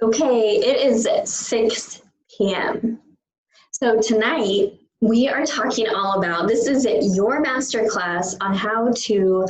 Okay, it is 6 p.m. So tonight we are talking all about this is your masterclass on how to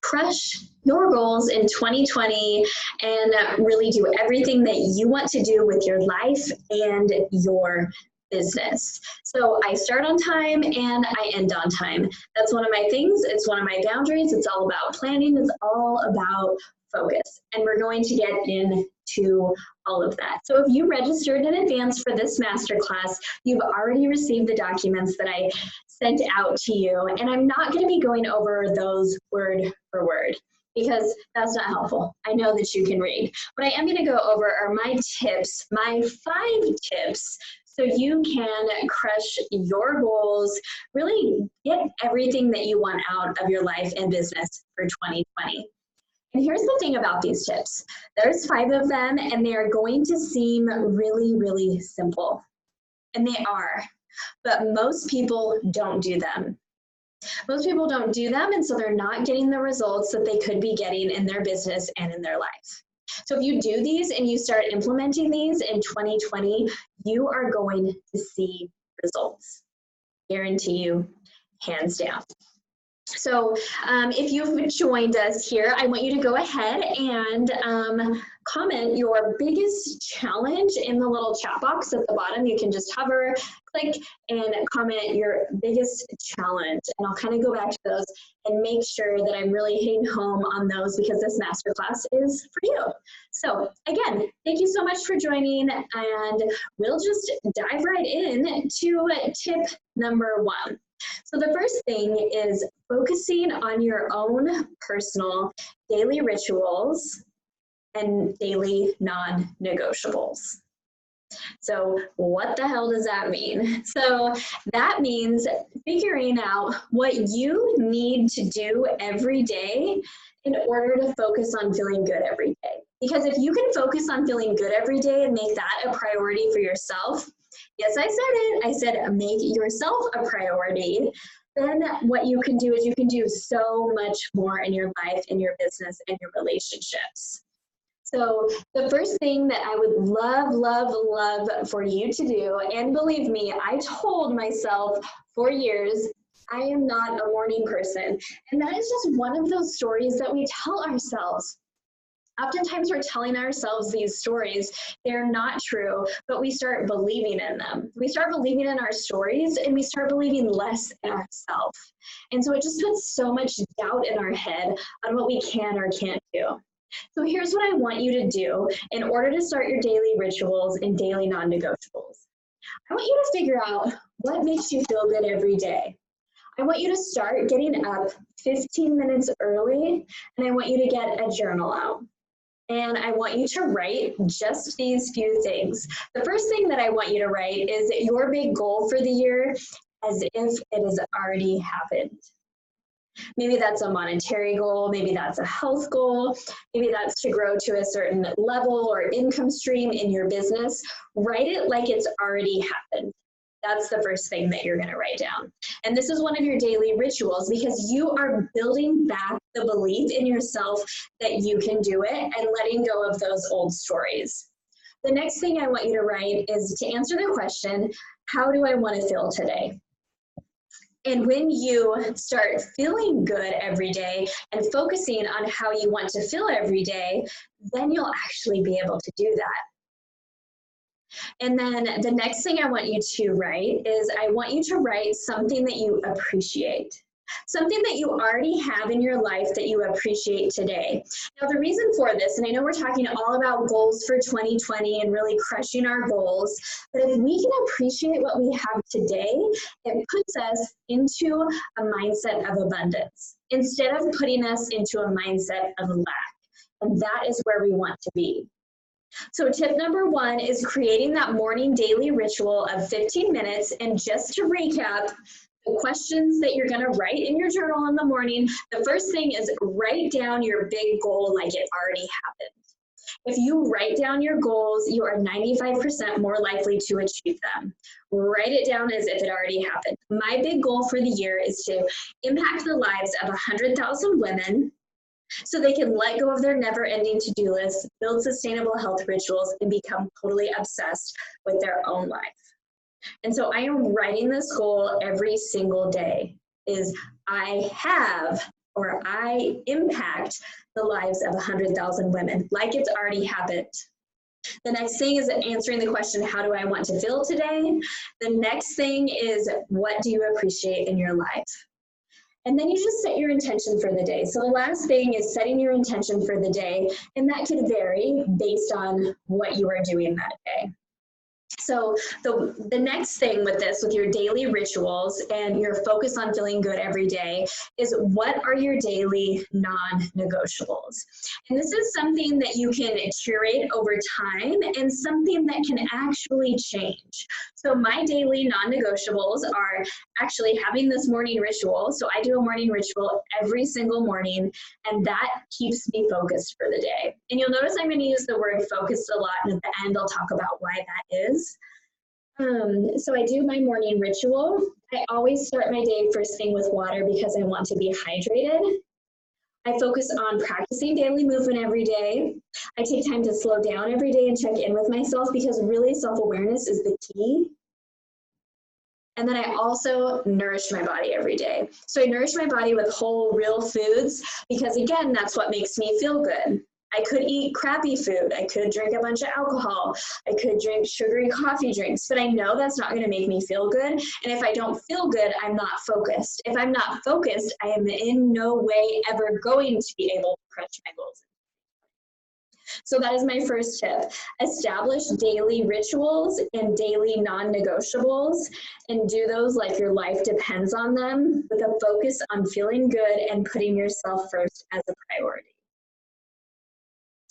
crush your goals in 2020 and really do everything that you want to do with your life and your business. So I start on time and I end on time. That's one of my things. It's one of my boundaries. It's all about planning. It's all about focus. And we're going to get into all of that. So if you registered in advance for this masterclass, you've already received the documents that I sent out to you. And I'm not going to be going over those word for word because that's not helpful. I know that you can read. What I am going to go over are my tips, my 5 tips so you can crush your goals, really get everything that you want out of your life and business for 2020. And here's the thing about these tips. There's 5 of them, and they are going to seem really, really simple. And they are. But most people don't do them. Most people don't do them, and so they're not getting the results that they could be getting in their business and in their life. So if you do these and you start implementing these in 2020, you are going to see results. Guarantee you, hands down. So if you've joined us here, I want you to go ahead and comment your biggest challenge in the little chat box at the bottom. You can just hover, click, and comment your biggest challenge. And I'll kind of go back to those and make sure that I'm really hitting home on those because this masterclass is for you. So again, thank you so much for joining, and we'll just dive right in to tip number 1. So the first thing is focusing on your own personal daily rituals and daily non-negotiables. So what the hell does that mean? So that means figuring out what you need to do every day in order to focus on feeling good every day. Because if you can focus on feeling good every day and make that a priority for yourself, yes, I said it. I said make yourself a priority. Then what you can do is you can do so much more in your life, in your business, and your relationships. So the first thing that I would love for you to do, and believe me, I told myself for years, I am not a morning person. And that is just one of those stories that we tell ourselves. Oftentimes we're telling ourselves these stories, they're not true, but we start believing in them. We start believing in our stories and we start believing less in ourselves. And so it just puts so much doubt in our head on what we can or can't do. So here's what I want you to do in order to start your daily rituals and daily non-negotiables. I want you to figure out what makes you feel good every day. I want you to start getting up 15 minutes early, and I want you to get a journal out. And I want you to write just these few things. The first thing that I want you to write is your big goal for the year as if it has already happened. Maybe that's a monetary goal, maybe that's a health goal, maybe that's to grow to a certain level or income stream in your business. Write it like it's already happened. That's the first thing that you're going to write down. And this is one of your daily rituals because you are building back the belief in yourself that you can do it and letting go of those old stories. The next thing I want you to write is to answer the question, how do I want to feel today? And when you start feeling good every day and focusing on how you want to feel every day, then you'll actually be able to do that. And then the next thing I want you to write is I want you to write something that you appreciate. Something that you already have in your life that you appreciate today. Now the reason for this, and I know we're talking all about goals for 2020 and really crushing our goals, but if we can appreciate what we have today, it puts us into a mindset of abundance instead of putting us into a mindset of lack. And that is where we want to be. So tip number 1 is creating that morning daily ritual of 15 minutes. And just to recap, the questions that you're going to write in your journal in the morning, the first thing is write down your big goal like it already happened. If you write down your goals, you are 95% more likely to achieve them. Write it down as if it already happened. My big goal for the year is to impact the lives of 100,000 women so they can let go of their never-ending to-do list, build sustainable health rituals, and become totally obsessed with their own life. And so I am writing this goal every single day, is I have, or I impact the lives of 100,000 women, like it's already happened. The next thing is answering the question, how do I want to feel today? The next thing is, what do you appreciate in your life? And then you just set your intention for the day. So the last thing is setting your intention for the day, and that could vary based on what you are doing that day. So the next thing with this, with your daily rituals and your focus on feeling good every day, is what are your daily non-negotiables? And this is something that you can curate over time and something that can actually change. So my daily non-negotiables are actually having this morning ritual. So I do a morning ritual every single morning, and that keeps me focused for the day. And you'll notice I'm going to use the word focused a lot, and at the end I'll talk about why that is. So I do my morning ritual. I always start my day first thing with water because I want to be hydrated. I focus on practicing daily movement every day. I take time to slow down every day and check in with myself, because really self-awareness is the key. And then I also nourish my body every day. So I nourish my body with whole, real foods, because again, that's what makes me feel good. I could eat crappy food. I could drink a bunch of alcohol. I could drink sugary coffee drinks, but I know that's not going to make me feel good. And if I don't feel good, I'm not focused. If I'm not focused, I am in no way ever going to be able to crush my goals. So that is my first tip. Establish daily rituals and daily non-negotiables, and do those like your life depends on them, with a focus on feeling good and putting yourself first as a priority.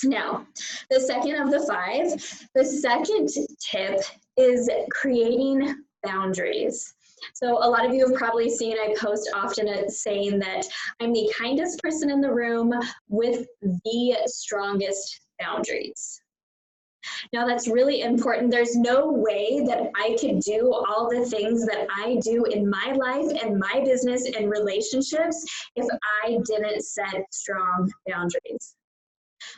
Now, the second of the 5, the second tip is creating boundaries. So a lot of you have probably seen I post often saying that I'm the kindest person in the room with the strongest boundaries. Now that's really important. There's no way that I could do all the things that I do in my life and my business and relationships if I didn't set strong boundaries.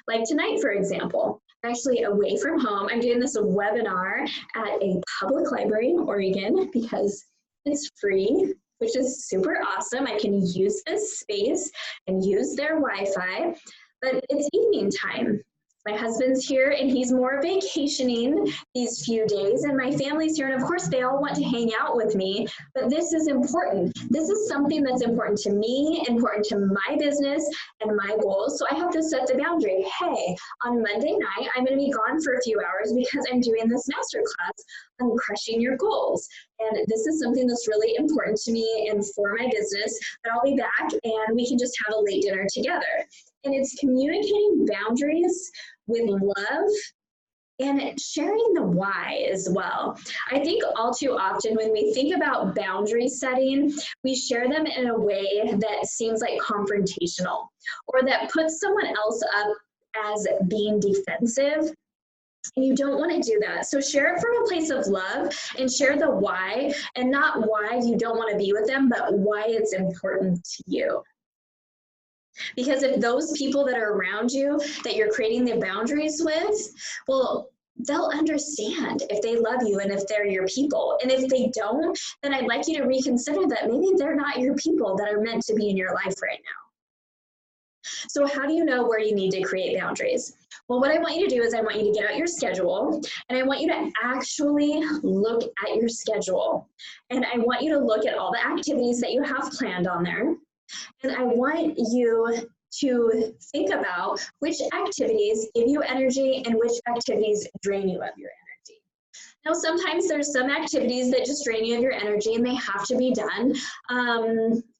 Like tonight, for example, I'm actually away from home. I'm doing this webinar at a public library in Oregon because it's free, which is super awesome. I can use this space and use their Wi-Fi, but it's evening time. My husband's here and he's more vacationing these few days, and my family's here, and of course they all want to hang out with me, but this is important. This is something that's important to me, important to my business and my goals, so I have to set the boundary. Hey, on Monday night, I'm gonna be gone for a few hours because I'm doing this masterclass on crushing your goals. And this is something that's really important to me and for my business, but I'll be back and we can just have a late dinner together. And it's communicating boundaries with love and sharing the why as well. I think all too often when we think about boundary setting, we share them in a way that seems like confrontational, or that puts someone else up as being defensive. And you don't want to do that. So share it from a place of love and share the why, and not why you don't want to be with them, but why it's important to you. Because if those people that are around you that you're creating the boundaries with, well, they'll understand if they love you and if they're your people. And if they don't, then I'd like you to reconsider that maybe they're not your people that are meant to be in your life right now. So how do you know where you need to create boundaries? Well, what I want you to do is I want you to get out your schedule, and I want you to actually look at your schedule. And I want you to look at all the activities that you have planned on there. And I want you to think about which activities give you energy and which activities drain you of your energy. Now, sometimes there's some activities that just drain you of your energy and they have to be done. I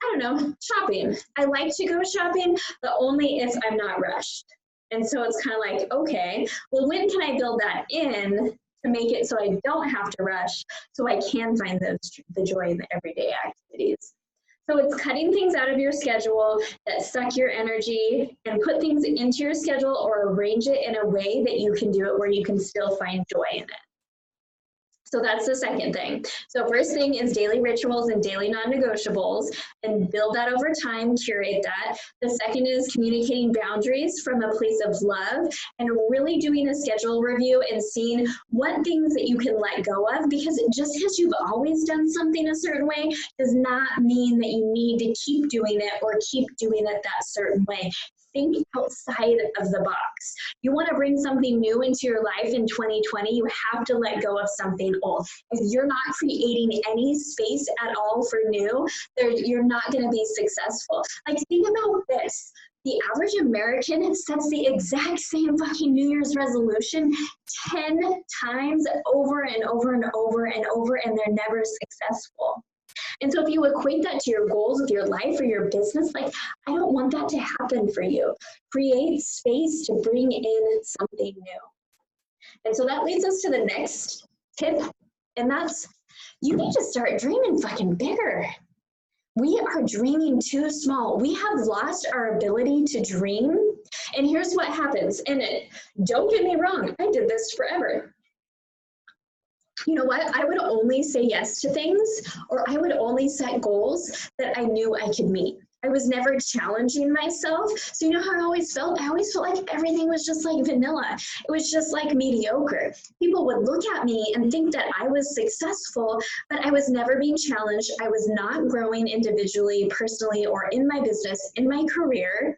don't know, shopping. I like to go shopping, but only if I'm not rushed. And so it's kind of like, okay, well, when can I build that in to make it so I don't have to rush, so I can find the joy in the everyday activities? So it's cutting things out of your schedule that suck your energy, and put things into your schedule or arrange it in a way that you can do it where you can still find joy in it. So that's the second thing. So first thing is daily rituals and daily non-negotiables, and build that over time, curate that. The second is communicating boundaries from a place of love and really doing a schedule review and seeing what things that you can let go of, because just because you've always done something a certain way does not mean that you need to keep doing it or keep doing it that certain way. Think outside of the box. You want to bring something new into your life in 2020, you have to let go of something old. If you're not creating any space at all for new, you're not going to be successful. Like, think about this. The average American sets the exact same fucking New Year's resolution 10 times over and over and over and over, and they're never successful. And so if you equate that to your goals of your life or your business, like, I don't want that to happen for you. Create space to bring in something new. And so that leads us to the next tip, and that's, you need to start dreaming fucking bigger. We are dreaming too small. We have lost our ability to dream. And here's what happens. And don't get me wrong, I did this forever. You know what? I would only say yes to things, or I would only set goals that I knew I could meet. I was never challenging myself. So you know how I always felt? I always felt like everything was just like vanilla. It was just like mediocre. People would look at me and think that I was successful, but I was never being challenged. I was not growing individually, personally, or in my business, in my career.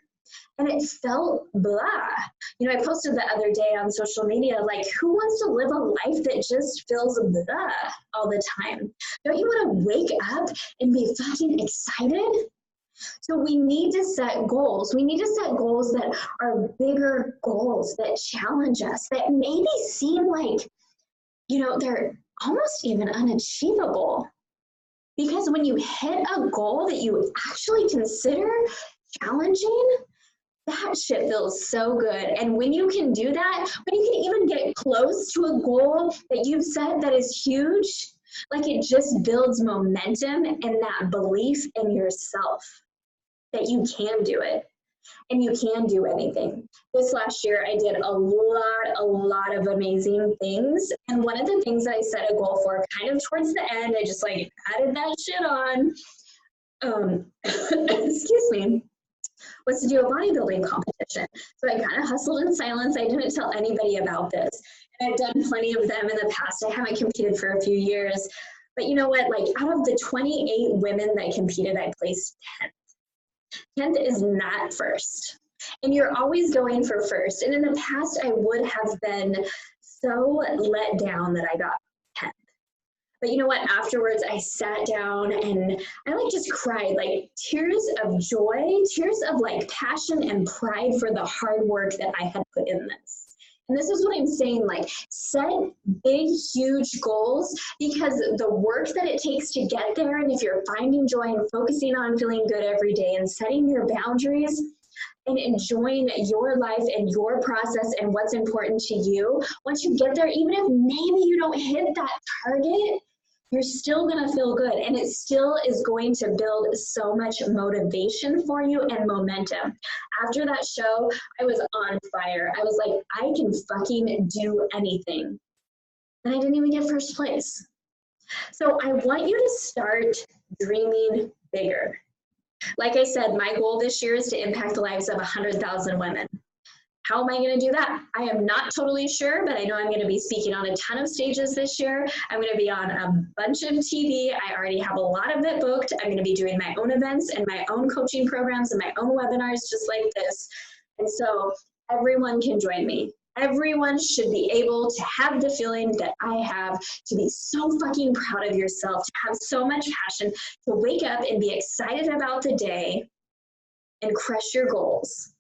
And it felt blah. You know, I posted the other day on social media, like, who wants to live a life that just feels blah all the time? Don't you want to wake up and be fucking excited? So we need to set goals. We need to set goals that are bigger goals, that challenge us, that maybe seem like, you know, they're almost even unachievable. Because when you hit a goal that you actually consider challenging, that shit feels so good. And when you can do that, when you can even get close to a goal that you've set that is huge, like, it just builds momentum and that belief in yourself that you can do it and you can do anything. This last year, I did a lot of amazing things. And one of the things that I set a goal for kind of towards the end, I just like added that shit on, excuse me, was to do a bodybuilding competition. So I kind of hustled in silence. I didn't tell anybody about this. And I've done plenty of them in the past. I haven't competed for a few years. But you know what? Like, out of the 28 women that competed, I placed 10th. 10th is not first. And you're always going for first. And in the past, I would have been so let down that I got 10th. But you know what? Afterwards, I sat down and I like just cried, like tears of joy, tears of like passion and pride for the hard work that I had put in this. And this is what I'm saying, like, set big, huge goals, because the work that it takes to get there, and if you're finding joy and focusing on feeling good every day and setting your boundaries and enjoying your life and your process and what's important to you, once you get there, even if maybe you don't hit that target, you're still going to feel good, and it still is going to build so much motivation for you and momentum. After that show, I was on fire. I was like, I can fucking do anything. And I didn't even get first place. So I want you to start dreaming bigger. Like I said, my goal this year is to impact the lives of 100,000 women. How am I going to do that? I am not totally sure, but I know I'm going to be speaking on a ton of stages this year. I'm going to be on a bunch of TV. I already have a lot of it booked. I'm going to be doing my own events and my own coaching programs and my own webinars just like this. And so everyone can join me. Everyone should be able to have the feeling that I have, to be so fucking proud of yourself, to have so much passion, to wake up and be excited about the day and crush your goals.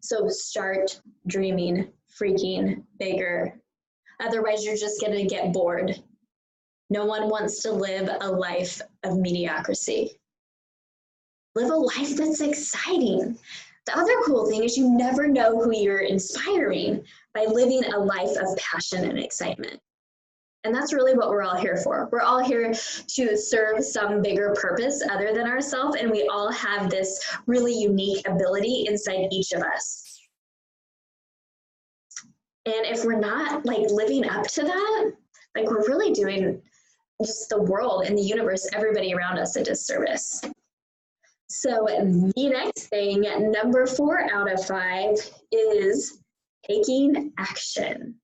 So start dreaming freaking bigger. Otherwise, you're just going to get bored. No one wants to live a life of mediocrity. Live a life that's exciting. The other cool thing is you never know who you're inspiring by living a life of passion and excitement. And that's really what we're all here for. We're all here to serve some bigger purpose other than ourselves, and we all have this really unique ability inside each of us. And if we're not like living up to that, Like we're really doing just the world and the universe, everybody around us, a disservice. So the next thing, number 4 out of 5, is taking action.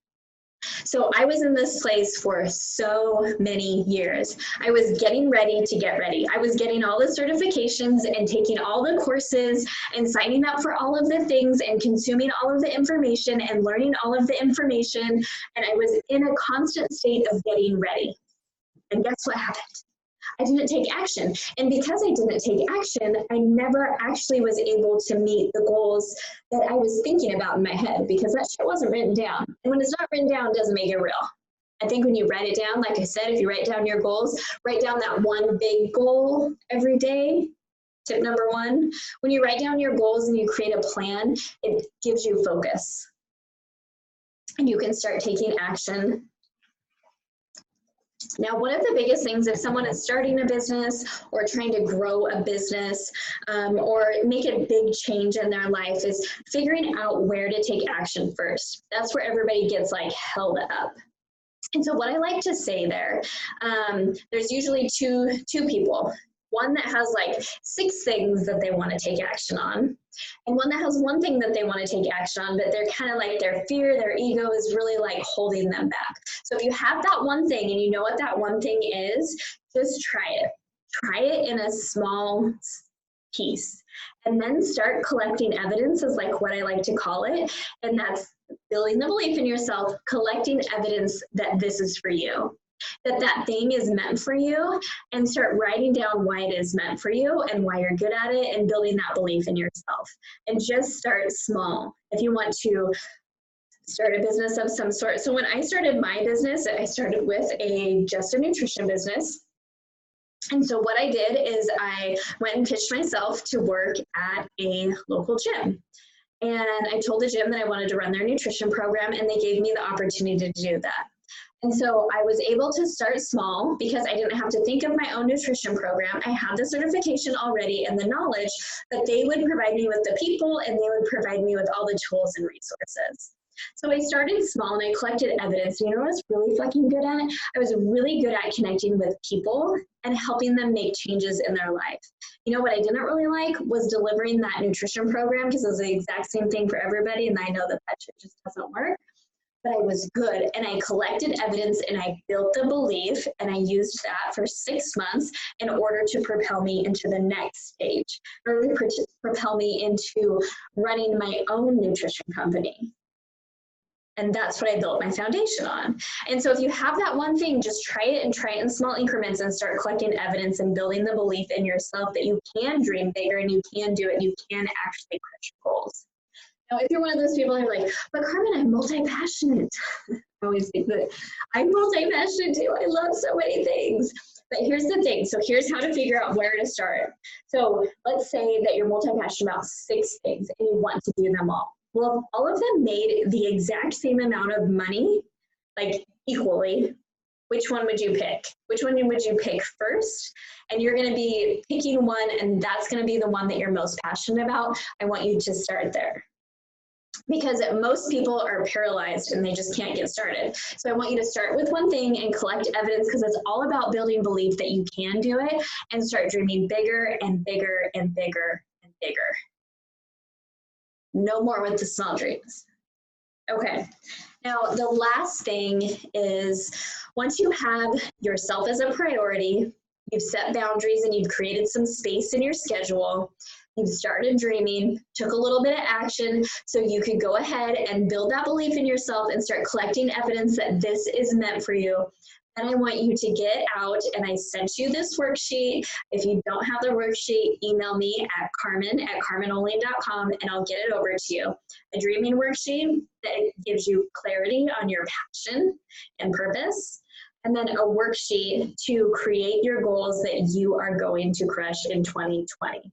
So I was in this place for so many years. I was getting ready to get ready. I was getting all the certifications and taking all the courses and signing up for all of the things and consuming all of the information and learning all of the information. And I was in a constant state of getting ready. And guess what happened? I didn't take action. And because I didn't take action, I never actually was able to meet the goals that I was thinking about in my head, because that shit wasn't written down. And when it's not written down, it doesn't make it real. I think when you write it down, like I said, if you write down your goals, write down that one big goal every day. Tip number 1, when you write down your goals and you create a plan, it gives you focus. And you can start taking action. Now, one of the biggest things if someone is starting a business or trying to grow a business or make a big change in their life is figuring out where to take action first. That's where everybody gets like held up. And so what I like to say there's usually two people. One that has like 6 things that they want to take action on, and one that has one thing that they want to take action on, but they're kind of like their fear, their ego is really like holding them back. So if you have that one thing and you know what that one thing is, just try it. Try it in a small piece, and then start collecting evidence is like what I like to call it. And that's building the belief in yourself, collecting evidence that this is for you, that thing is meant for you, and start writing down why it is meant for you and why you're good at it, and building that belief in yourself. And just start small. If you want to start a business of some sort. So when I started my business, I started with just a nutrition business. And so what I did is I went and pitched myself to work at a local gym. And I told the gym that I wanted to run their nutrition program, and they gave me the opportunity to do that. And so I was able to start small because I didn't have to think of my own nutrition program. I had the certification already and the knowledge, but they would provide me with the people, and they would provide me with all the tools and resources. So I started small and I collected evidence. You know what I was really fucking good at? I was really good at connecting with people and helping them make changes in their life. You know what I didn't really like was delivering that nutrition program, because it was the exact same thing for everybody, and I know that shit just doesn't work. But I was good, and I collected evidence, and I built the belief, and I used that for 6 months in order to propel me into the next stage, or propel me into running my own nutrition company. And that's what I built my foundation on. And so if you have that one thing, just try it, and try it in small increments, and start collecting evidence and building the belief in yourself that you can dream bigger and you can do it, and you can actually crush your goals. Now, if you're one of those people who are like, but Carmen, I'm multi-passionate. I always think that I'm multi-passionate too. I love so many things. But here's the thing. So here's how to figure out where to start. So let's say that you're multi-passionate about 6 things and you want to do them all. Well, if all of them made the exact same amount of money, like equally, which one would you pick? Which one would you pick first? And you're going to be picking one, and that's going to be the one that you're most passionate about. I want you to start there, because most people are paralyzed and they just can't get started. So I want you to start with one thing and collect evidence, because it's all about building belief that you can do it, and start dreaming bigger and bigger and bigger and bigger. No more with the small dreams. Okay, now the last thing is, once you have yourself as a priority, you've set boundaries and you've created some space in your schedule, you've started dreaming, took a little bit of action so you could go ahead and build that belief in yourself and start collecting evidence that this is meant for you. And I want you to get out, and I sent you this worksheet. If you don't have the worksheet, email me at carmen@carmenolien.com and I'll get it over to you. A dreaming worksheet that gives you clarity on your passion and purpose, and then a worksheet to create your goals that you are going to crush in 2020.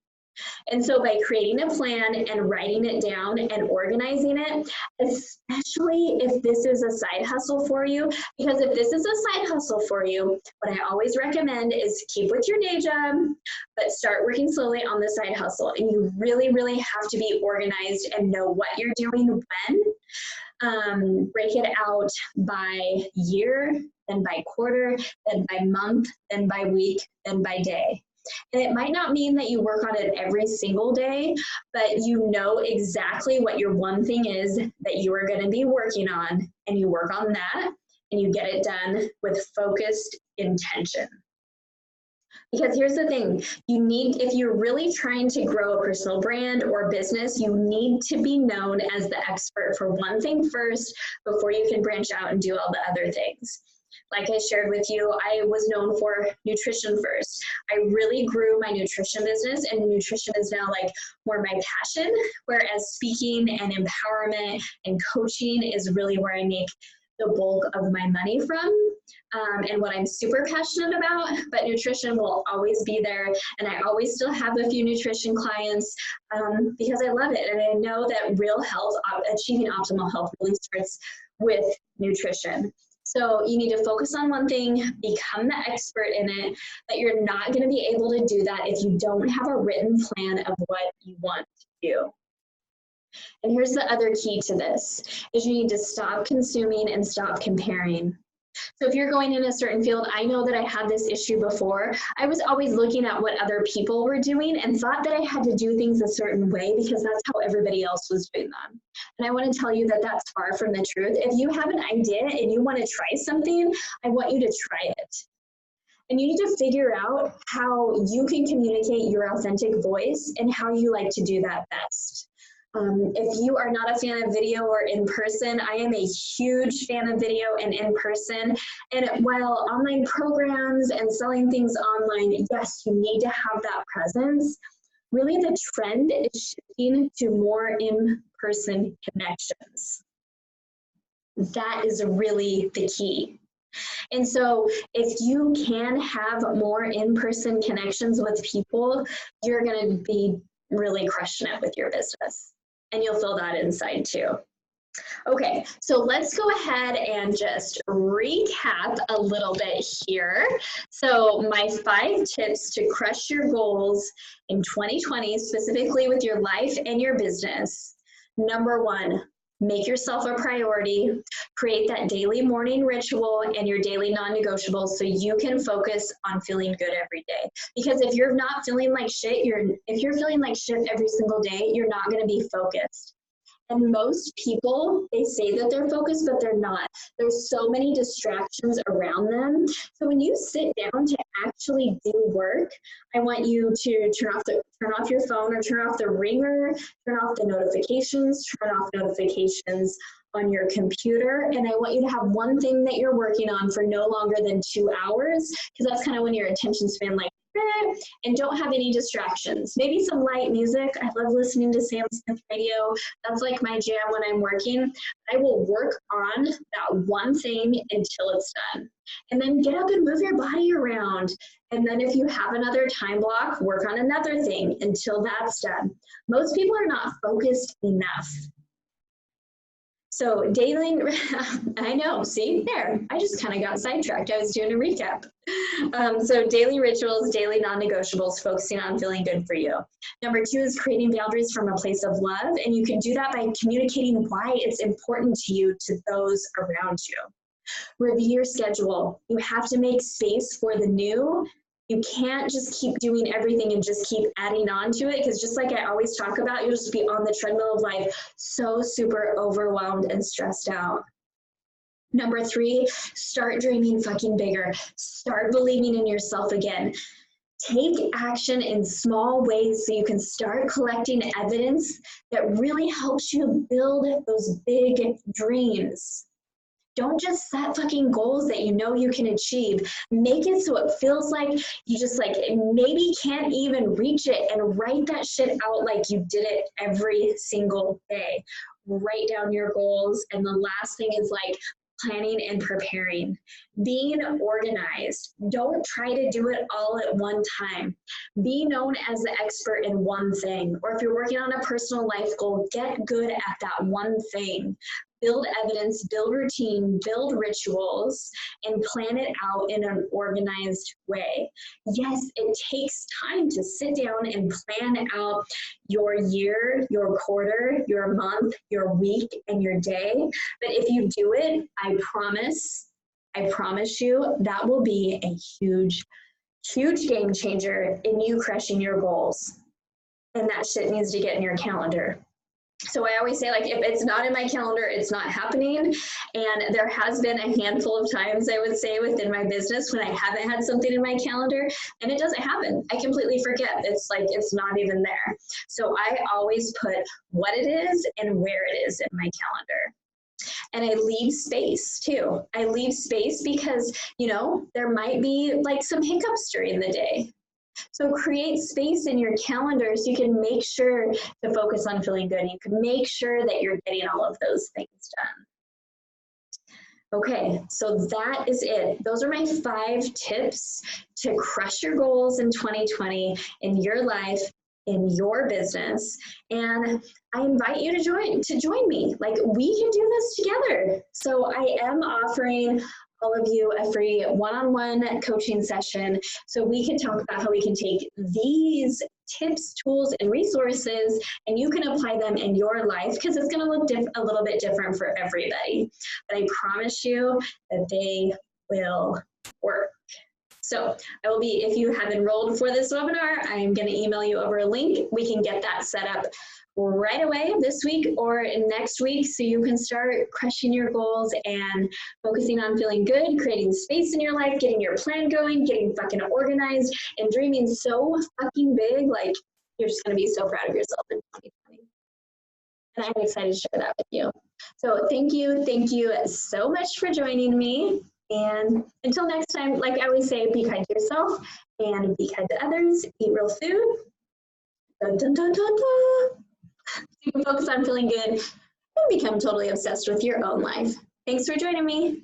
And so by creating a plan and writing it down and organizing it, especially if this is a side hustle for you, because if this is a side hustle for you, what I always recommend is keep with your day job, but start working slowly on the side hustle. And you really, really have to be organized and know what you're doing when. Break it out by year, then by quarter, then by month, then by week, then by day. And it might not mean that you work on it every single day, but you know exactly what your one thing is that you are going to be working on, and you work on that and you get it done with focused intention. Because here's the thing, if you're really trying to grow a personal brand or business, you need to be known as the expert for one thing first before you can branch out and do all the other things. Like I shared with you, I was known for nutrition first. I really grew my nutrition business, and nutrition is now like more my passion, whereas speaking and empowerment and coaching is really where I make the bulk of my money from, and what I'm super passionate about. But nutrition will always be there, and I always still have a few nutrition clients because I love it, and I know that real health, achieving optimal health, really starts with nutrition. So you need to focus on one thing, become the expert in it, but you're not going to be able to do that if you don't have a written plan of what you want to do. And here's the other key to this, is you need to stop consuming and stop comparing. So if you're going in a certain field, I know that I had this issue before. I was always looking at what other people were doing and thought that I had to do things a certain way because that's how everybody else was doing them. And I want to tell you that that's far from the truth. If you have an idea and you want to try something, I want you to try it. And you need to figure out how you can communicate your authentic voice and how you like to do that best. If you are not a fan of video or in person, I am a huge fan of video and in person. And while online programs and selling things online, yes, you need to have that presence, really the trend is shifting to more in-person connections. That is really the key. And so if you can have more in-person connections with people, you're going to be really crushing it with your business. And you'll feel that inside too. Okay, so let's go ahead and just recap a little bit here. So my 5 tips to crush your goals in 2020, specifically with your life and your business. Number 1, make yourself a priority. Create that daily morning ritual and your daily non-negotiables so you can focus on feeling good every day. Because if you're not feeling like shit, if you're feeling like shit every single day, you're not going to be focused. And most people, they say that they're focused, but they're not. There's so many distractions around them. So when you sit down to actually do work, I want you to turn off your phone, or turn off the ringer, turn off the notifications, turn off notifications on your computer. And I want you to have one thing that you're working on for no longer than 2 hours, because that's kind of when your attention span and don't have any distractions. Maybe some light music. I love listening to Sam Smith radio. That's like my jam when I'm working. I will work on that one thing until it's done. And then get up and move your body around. And then if you have another time block, work on another thing until that's done. Most people are not focused enough. So daily, I know, see, there, I just kind of got sidetracked. I was doing a recap. So daily rituals, daily non-negotiables, focusing on feeling good for you. Number 2 is creating boundaries from a place of love. And you can do that by communicating why it's important to you to those around you. Review your schedule. You have to make space for the new. You can't just keep doing everything and just keep adding on to it, because just like I always talk about, you'll just be on the treadmill of life, so super overwhelmed and stressed out. Number 3, start dreaming fucking bigger. Start believing in yourself again. Take action in small ways so you can start collecting evidence that really helps you build those big dreams. Don't just set fucking goals that you know you can achieve. Make it so it feels like you just maybe can't even reach it, and write that shit out like you did it every single day. Write down your goals. And the last thing is planning and preparing. Being organized. Don't try to do it all at one time. Be known as the expert in one thing. Or if you're working on a personal life goal, get good at that one thing. Build evidence, build routine, build rituals, and plan it out in an organized way. Yes, it takes time to sit down and plan out your year, your quarter, your month, your week, and your day. But if you do it, I promise I promise you that will be a huge, huge game changer in you crushing your goals. And that shit needs to get in your calendar. So I always say, like, if it's not in my calendar, it's not happening. And there has been a handful of times, I would say, within my business when I haven't had something in my calendar and it doesn't happen. I completely forget. It's like, it's not even there. So I always put what it is and where it is in my calendar. And I leave space too. I leave space because, you know, there might be like some hiccups during the day. So create space in your calendar so you can make sure to focus on feeling good. You can make sure that you're getting all of those things done. Okay, so that is it. Those are my 5 tips to crush your goals in 2020 in your life, in your business. And I invite you to join me. Like, we can do this together. So I am offering all of you a free one-on-one coaching session so we can talk about how we can take these tips, tools, and resources and you can apply them in your life, because it's going to look a little bit different for everybody. But I promise you that they will work. So I will be, if you have enrolled for this webinar, I am going to email you over a link. We can get that set up right away this week or next week so you can start crushing your goals and focusing on feeling good, creating space in your life, getting your plan going, getting fucking organized, and dreaming so fucking big. Like, you're just going to be so proud of yourself in 2020. And I'm excited to share that with you. So thank you so much for joining me. And until next time, like I always say, be kind to yourself and be kind to others. Eat real food. Dun, dun, dun, dun, dun. You can focus on feeling good and become totally obsessed with your own life. Thanks for joining me.